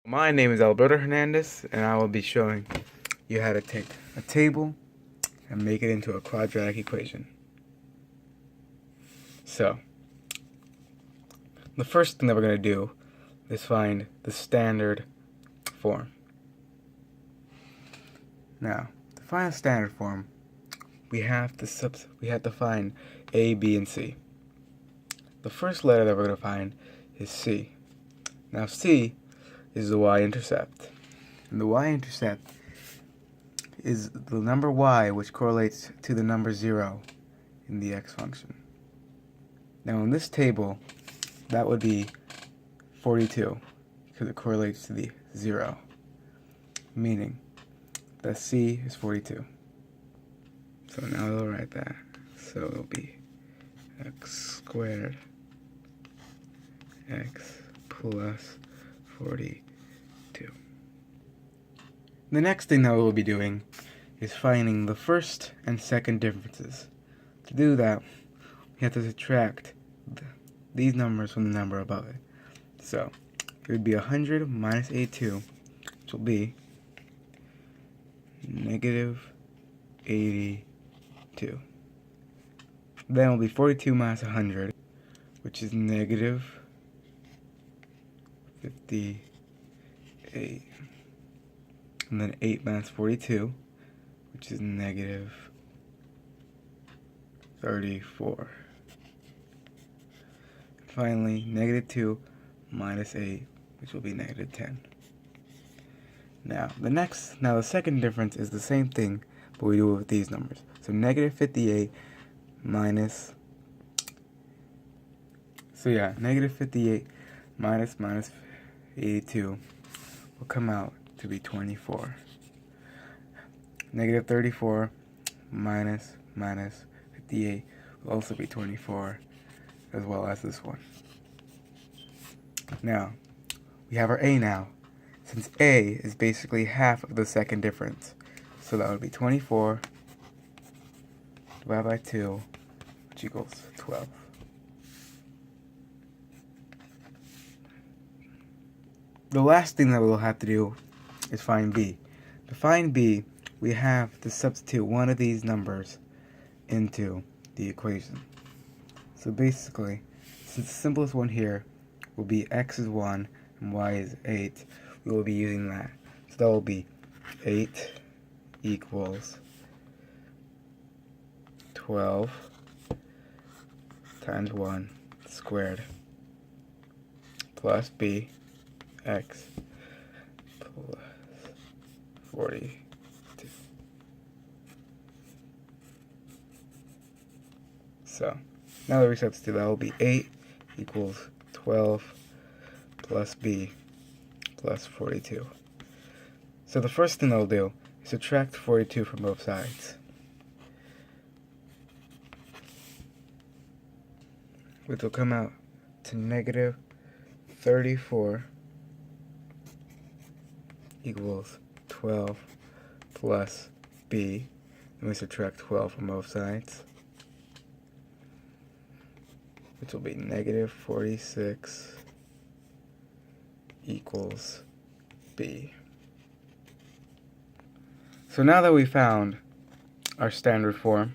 My name is Alberto Hernandez, and I will be showing you how to take a table and make it into a quadratic equation. So, the first thing that we're going to do is find the standard form. Now, to find a standard form, we have to find A, B, and C. The first letter that we're going to find is C. Now, C is the y-intercept. And the y-intercept is the number y which correlates to the number 0 in the x function. Now in this table, that would be 42 because it correlates to the 0, meaning that C is 42. So now we'll write that. So it'll be x squared x plus 42. The next thing that we'll be doing is finding the first and second differences. To do that, we have to subtract these numbers from the number above it. So it would be 100 minus 82, which will be negative 82. Then it will be 42 minus 100, which is negative 58. And then 8 minus 42, which is negative 34. Finally, negative 2 minus 8, which will be negative 10. Now, the second difference is the same thing, but we do it with these numbers. So negative 58 minus, negative 58 minus 82 will come out to be 24. Negative 34 minus 58 will also be 24, as well as this one. Now, we have our A now, since A is basically half of the second difference. So that would be 24 divided by 2, which equals 12. The last thing that we'll have to do is find B. To find B, we have to substitute one of these numbers into the equation. So basically, since the simplest one here will be x is 1 and y is 8, we will be using that. So that will be 8 equals 12 times 1 squared plus b x plus 42. So now that we substitute, that will be 8 equals 12 plus b plus 42. So the first thing I'll do is subtract 42 from both sides, which will come out to negative 34 equals 12 plus b, and we subtract 12 from both sides, which will be negative 46 equals b. So now that we found our standard form,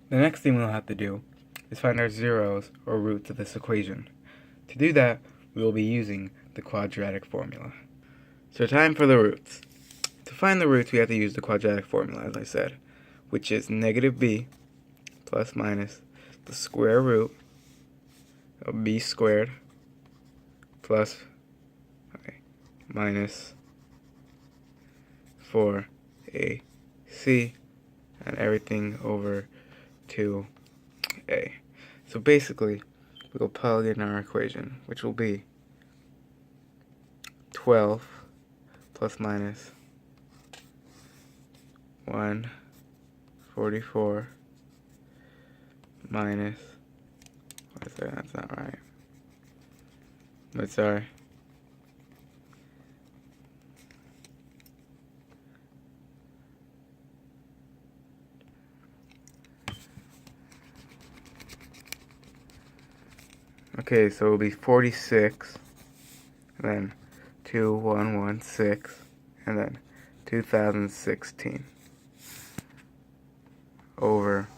the next thing we'll have to do is find our zeros or roots of this equation. To do that, we will be using the quadratic formula. So time for the roots. To find the roots, we have to use the quadratic formula, as I said, which is negative b plus minus the square root of b squared plus minus 4ac and everything over 2a. So basically, we will plug in our equation, which will be 12 plus minus 144 minus, what is that? That's not right. But sorry. Okay, so it'll be 46, then 2116, and then 2016 over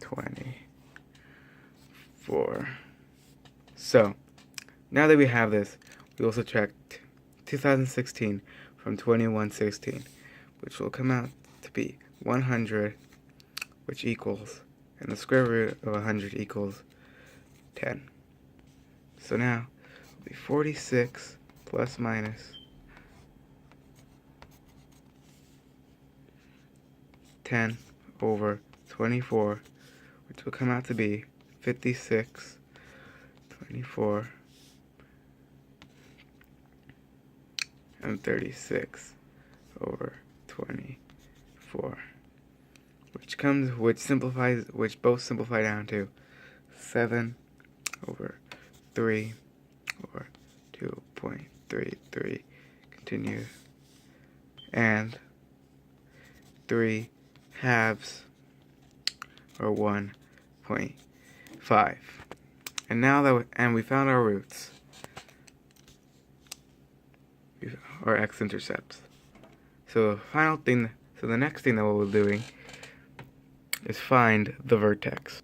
24. So, now that we have this, we will subtract 2016 from 2116, which will come out to be 100, which equals, and the square root of 100 equals 10. So now, it'll be 46 plus minus 10 over 24, which will come out to be 56, 24, and 36 over 24, which both simplify down to 7 over 3 or 2.33, continue, and 3 halves or 1.5. And now that we found our roots, our x-intercepts. So the next thing that we'll be doing is find the vertex.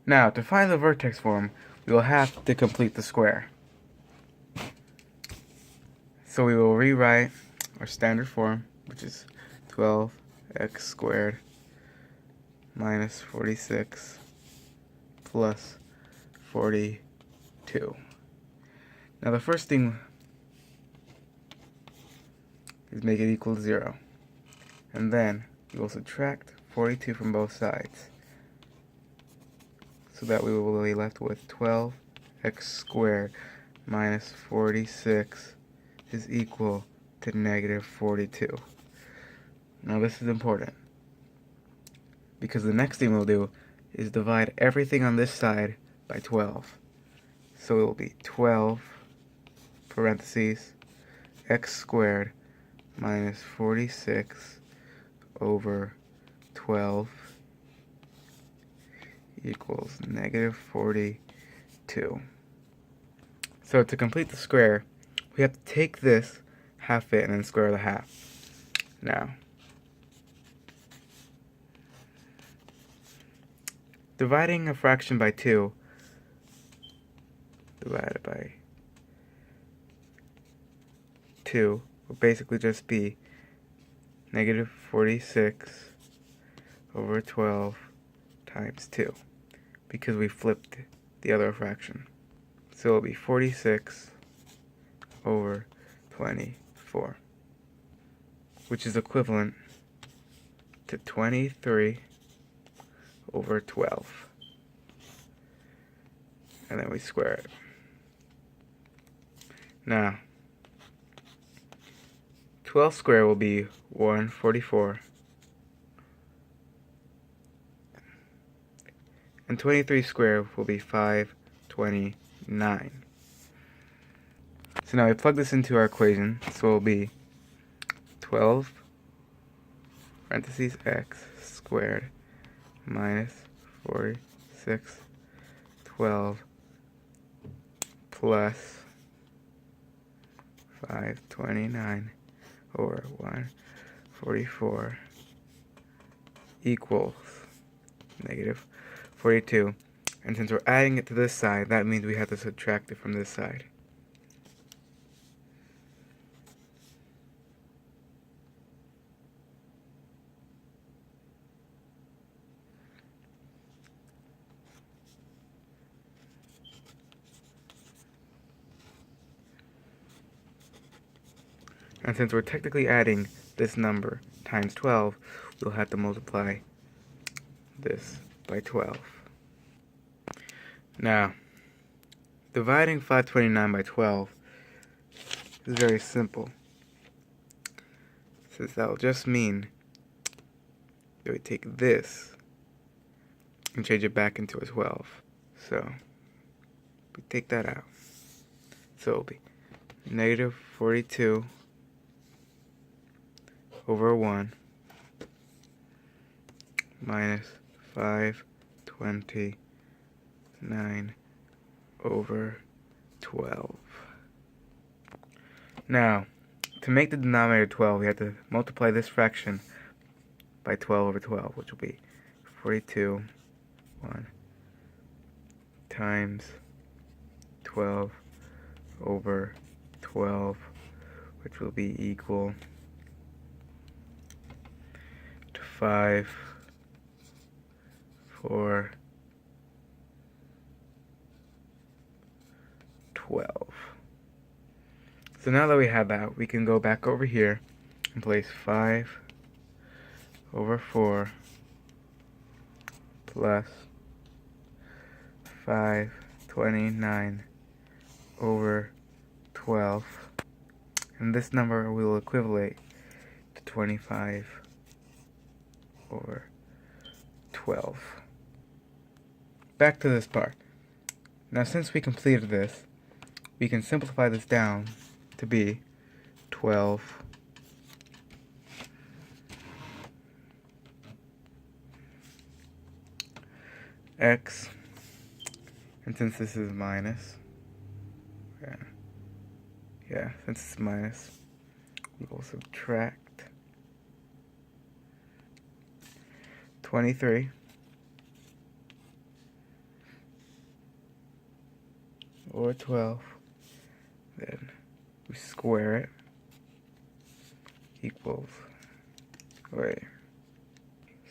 Now, to find the vertex form, we will have to complete the square. So we will rewrite our standard form, which is 12x squared minus 46 plus 42. Now the first thing is make it equal to 0. And then we will subtract 42 from both sides, so that we will be left with 12x squared minus 46 is equal to negative 42. Now this is important, because the next thing we'll do is divide everything on this side by 12. So it will be 12 parentheses x squared minus 46 over 12 equals negative 42. So to complete the square, we have to take this half bit and then square the half. Now, dividing a fraction by 2 divided by 2 will basically just be negative 46 over 12 times 2, because we flipped the other fraction. So it'll be 46 over 24, which is equivalent to 23 over 12. And then we square it. Now, 12 squared will be 144. And 23 squared will be 529. So now we plug this into our equation, so it will be 12 parentheses x squared minus 46 12 plus 529 over 144 equals negative 42. And since we're adding it to this side, that means we have to subtract it from this side. And since we're technically adding this number times 12, we'll have to multiply this by 12. Now, dividing 529 by 12 is very simple, since that will just mean that we take this and change it back into a 12. So, we take that out. So it'll be negative 42 over 1 minus 529 over 12. Now, to make the denominator 12, we have to multiply this fraction by 12 over 12, which will be 42 1 times 12 over 12, which will be equal to 5 4 12. So now that we have that, we can go back over here and place 5 over 4 plus 529 over 12, and this number will equivalent to 25 over 12. Back to this part. Now, since we completed this, we can simplify this down to be 12 x, and since this is minus, since it's minus, we will subtract 23 over 12, then we square it, equals,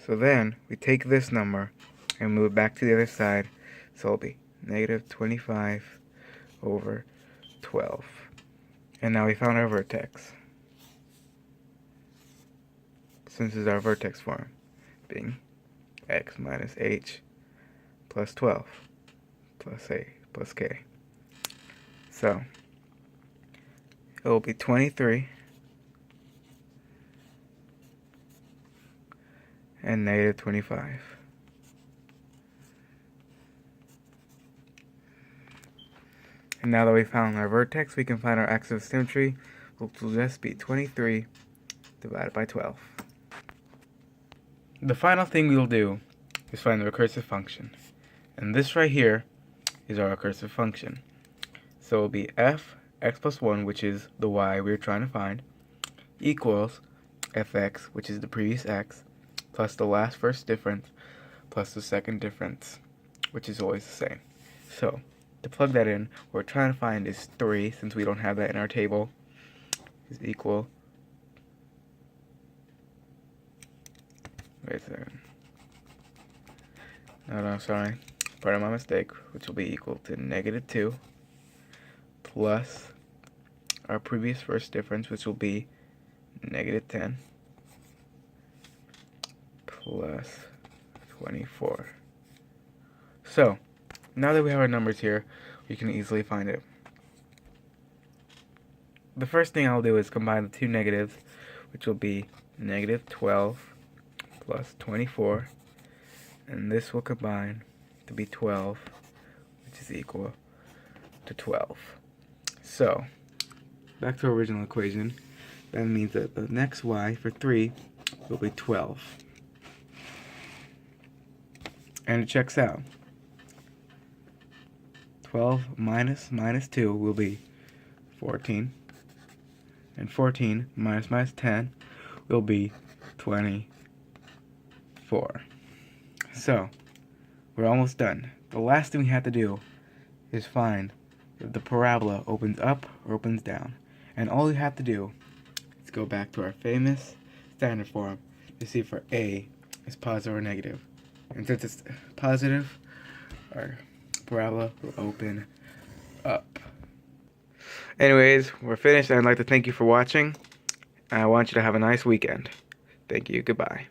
so then we take this number and move it back to the other side, so it'll be negative 25 over 12. And now we found our vertex. Since this is our vertex form, being x minus h plus 12 plus a plus k. So it will be 23 and negative 25. And now that we found our vertex, we can find our axis of symmetry, which will just be 23 divided by 12. The final thing we will do is find the recursive function. And this right here is our recursive function. So it will be f x plus 1, which is the y we're trying to find, equals fx, which is the previous x, plus the last first difference, plus the second difference, which is always the same. So to plug that in, what we're trying to find is 3, since we don't have that in our table, is equal, wait a second, no, sorry, part of my mistake, which will be equal to negative 2, plus our previous first difference, which will be negative 10, plus 24. So, now that we have our numbers here, we can easily find it. The first thing I'll do is combine the two negatives, which will be negative 12 plus 24, and this will combine to be 12, which is equal to 12. So, back to our original equation, that means that the next y for 3 will be 12. And it checks out. 12 minus 2 will be 14. And 14 minus 10 will be 24. So, we're almost done. The last thing we have to do is find if the parabola opens up or opens down. And all we have to do is go back to our famous standard form to see if our a is positive or negative. And since it's positive, our parabola will open up. Anyways, we're finished, and I'd like to thank you for watching. I want you to have a nice weekend. Thank you. Goodbye.